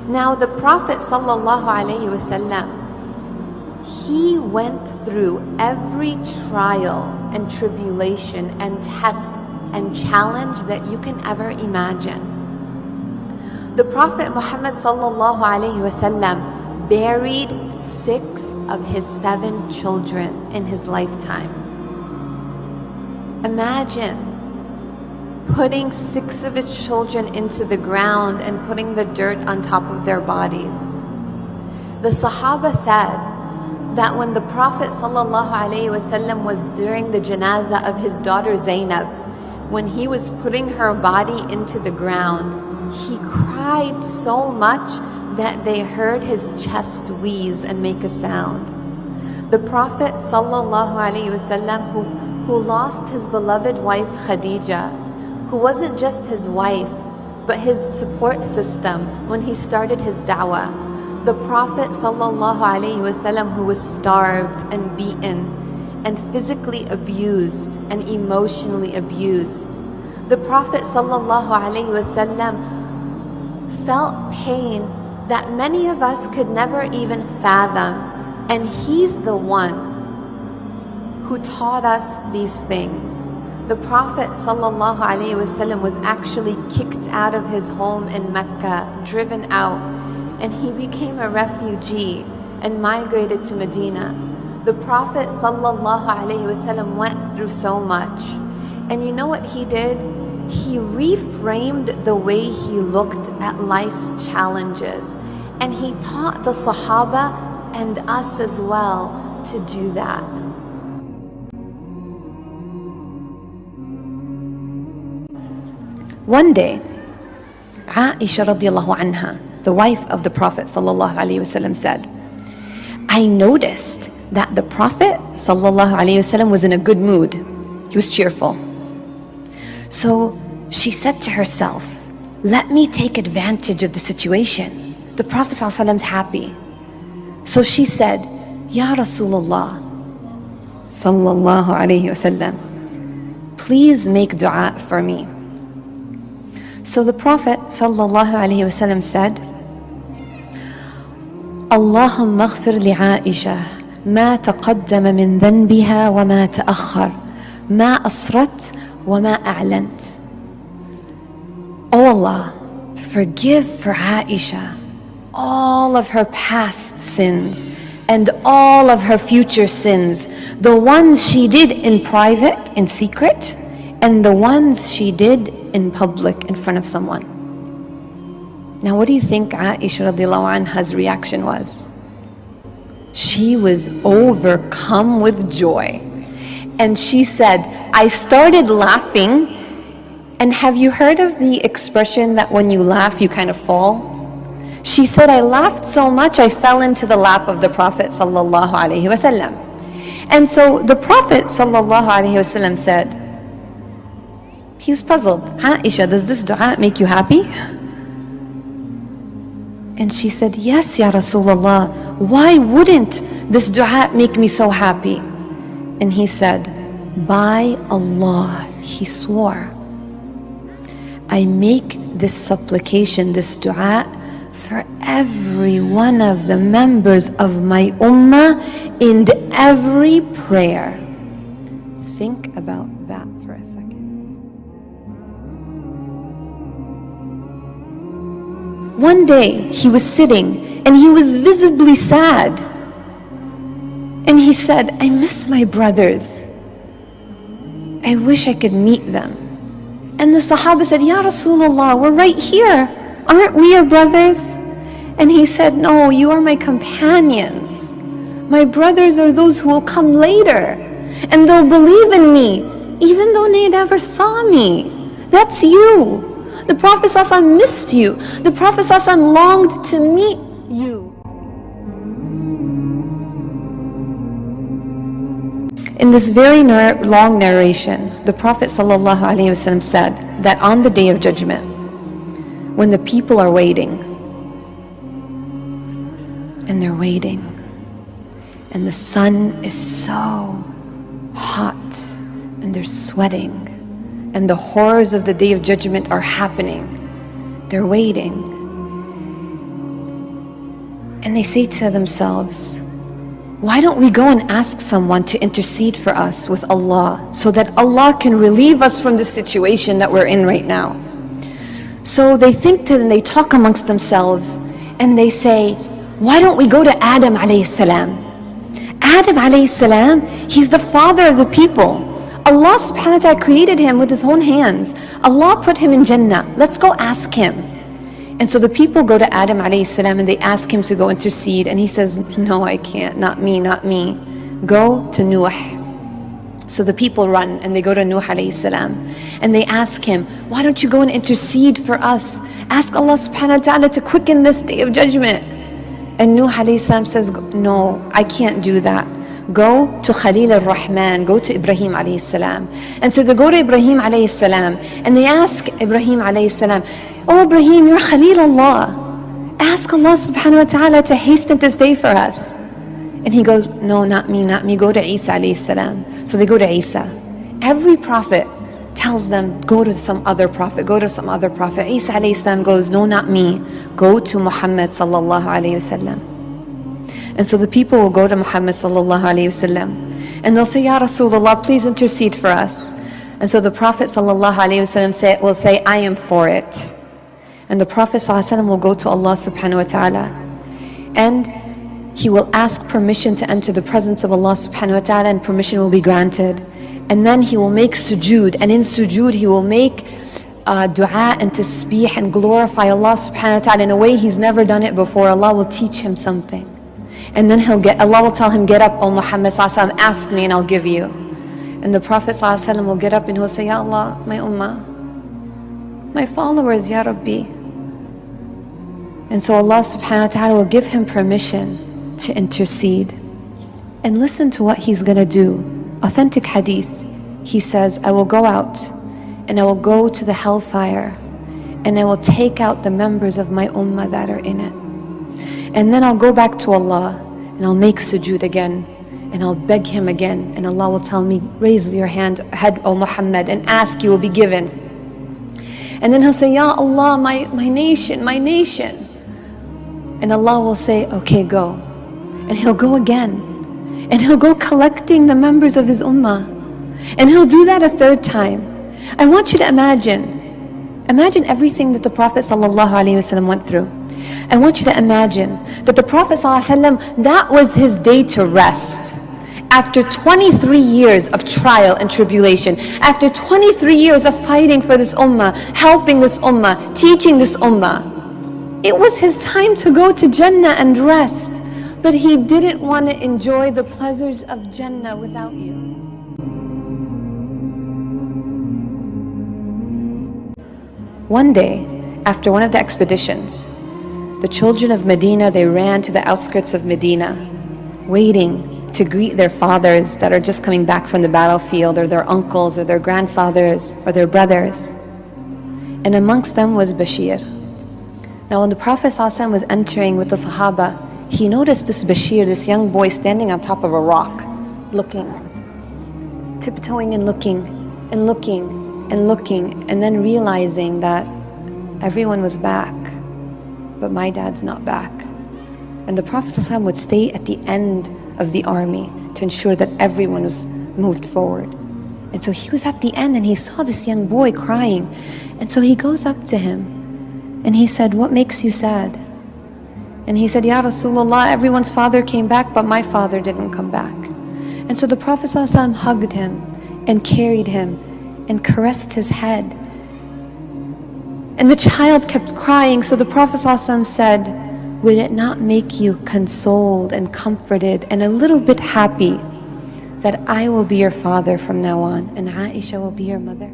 Now the Prophet ﷺ, he went through every trial and tribulation and test and challenge that you can ever imagine. The Prophet Muhammad ﷺ buried 6 of his 7 children in his lifetime. Imagine putting 6 of his children into the ground and putting the dirt on top of their bodies. The Sahaba said that when the Prophet ﷺ was during the janazah of his daughter Zainab, when he was putting her body into the ground, he cried so much that they heard his chest wheeze and make a sound. The Prophet ﷺ, who lost his beloved wife Khadija, who wasn't just his wife, but his support system when he started his da'wah. The Prophet ﷺ, who was starved and beaten and physically abused and emotionally abused. The Prophet ﷺ felt pain that many of us could never even fathom, and he's the one who taught us these things. The Prophet ﷺ was actually kicked out of his home in Mecca, driven out, and he became a refugee and migrated to Medina. The Prophet ﷺ went through so much. And you know what he did? He reframed the way he looked at life's challenges. And he taught the Sahaba and us as well to do that. One day, Aisha radiallahu anha, the wife of the Prophet sallallahu alaihi wasallam, said, I noticed that the Prophet sallallahu alaihi wasallam was in a good mood. He was cheerful. So she said to herself, let me take advantage of the situation. The Prophet sallallahu alaihi wasallam is happy. So she said, Ya Rasulullah sallallahu alaihi wasallam, please make dua for me. So the Prophet ﷺ said, Allahumma aghfir li Aisha ma taqaddama min dhanbiha wa ma ta'akhkhar, ma asrat wa ma a'lant. Oh Allah, forgive for Aisha all of her past sins and all of her future sins, the ones she did in private, in secret, and the ones she did in public, in front of someone. Now what do you think Aisha radiallahu anha's reaction was? She was overcome with joy. And she said, I started laughing. And have you heard of the expression that when you laugh, you kind of fall? She said, I laughed so much, I fell into the lap of the Prophet sallallahu alaihi wasallam. And so the Prophet sallallahu alaihi wasallam said, he was puzzled. Aisha, does this dua make you happy? And she said, yes, Ya Rasulullah. Why wouldn't this dua make me so happy? And he said, by Allah, he swore, I make this supplication, this dua, for every one of the members of my ummah in every prayer. Think about that for a second. One day he was sitting and he was visibly sad. And he said, I miss my brothers. I wish I could meet them. And the Sahaba said, Ya Rasulullah, we're right here. Aren't we your brothers? And he said, no, you are my companions. My brothers are those who will come later. And they'll believe in me, even though they never saw me. That's you. The Prophet ﷺ missed you. The Prophet ﷺ longed to meet you. In this very long narration, the Prophet ﷺ said that on the Day of Judgment, when the people are waiting, and they're waiting, and the sun is so hot, and they're sweating, and the horrors of the Day of Judgment are happening, they're waiting. And they say to themselves, why don't we go and ask someone to intercede for us with Allah so that Allah can relieve us from the situation that we're in right now? So they think and they talk amongst themselves and they say, why don't we go to Adam alayhi salam? Adam alayhi salam, he's the father of the people. Allah subhanahu wa ta'ala created him with his own hands. Allah put him in Jannah. Let's go ask him. And so the people go to Adam alayhi salam and they ask him to go intercede. And he says, no, I can't, not me, not me. Go to Nuh. So the people run and they go to Nuh alayhi salam. And they ask him, why don't you go and intercede for us? Ask Allah subhanahu wa ta'ala to quicken this day of judgment. And Nuh alayhi salam says, no, I can't do that. Go to Khalil ar-Rahman, go to Ibrahim alayhi salam. And so they go to Ibrahim alayhi salam and they ask Ibrahim alayhi salam, oh Ibrahim, you're Khalil Allah. Ask Allah subhanahu wa ta'ala to hasten this day for us. And he goes, no, not me, not me. Go to Isa alayhi salam. So they go to Isa. Every prophet tells them, go to some other prophet, go to some other prophet. Isa alayhi salam goes, no, not me. Go to Muhammad sallallahu alayhi wasallam. And so the people will go to Muhammad sallallahu alayhi wasallam and they'll say, Ya Rasulullah, please intercede for us. And so the Prophet sallallahu alayhi wasallam will say, I am for it. And the Prophet sallallahu alayhi wasallam will go to Allah subhanahu wa ta'ala and he will ask permission to enter the presence of Allah subhanahu wa ta'ala, and permission will be granted. And then he will make sujood, and in sujood he will make dua and tasbih and glorify Allah subhanahu wa ta'ala in a way he's never done it before. Allah will teach him something. And then Allah will tell him, get up, O Muhammad sallallahu alaihi wasallam, ask me and I'll give you. And the Prophet sallallahu alaihi wasallam will get up and he'll say, Ya Allah, my ummah, my followers, Ya Rabbi. And so Allah subhanahu wa ta'ala will give him permission to intercede. And listen to what he's going to do. Authentic hadith. He says, I will go out and I will go to the hellfire and I will take out the members of my ummah that are in it. And then I'll go back to Allah and I'll make sujood again and I'll beg him again, and Allah will tell me, raise your head, O Muhammad, and ask, you will be given. And then he'll say, Ya Allah, my nation, my nation. And Allah will say, okay, go. And he'll go again. And he'll go collecting the members of his ummah. And he'll do that a third time. I want you to imagine everything that the Prophet ﷺ went through. I want you to imagine that the Prophet ﷺ, that was his day to rest. After 23 years of trial and tribulation, after 23 years of fighting for this ummah, helping this ummah, teaching this ummah, it was his time to go to Jannah and rest. But he didn't want to enjoy the pleasures of Jannah without you. One day, after one of the expeditions, the children of Medina, they ran to the outskirts of Medina, waiting to greet their fathers that are just coming back from the battlefield, or their uncles, or their grandfathers, or their brothers. And amongst them was Bashir. Now when the Prophet ﷺ was entering with the Sahaba, he noticed this Bashir, this young boy, standing on top of a rock, looking, tiptoeing and looking, and looking, and looking, and then realizing that everyone was back, but my dad's not back. And the Prophet ﷺ would stay at the end of the army to ensure that everyone was moved forward. And so he was at the end and he saw this young boy crying. And so he goes up to him and he said, what makes you sad? And he said, Ya Rasulullah, everyone's father came back, but my father didn't come back. And so the Prophet ﷺ hugged him and carried him and caressed his head. And the child kept crying, so the Prophet ﷺ said, will it not make you consoled and comforted and a little bit happy that I will be your father from now on and Aisha will be your mother?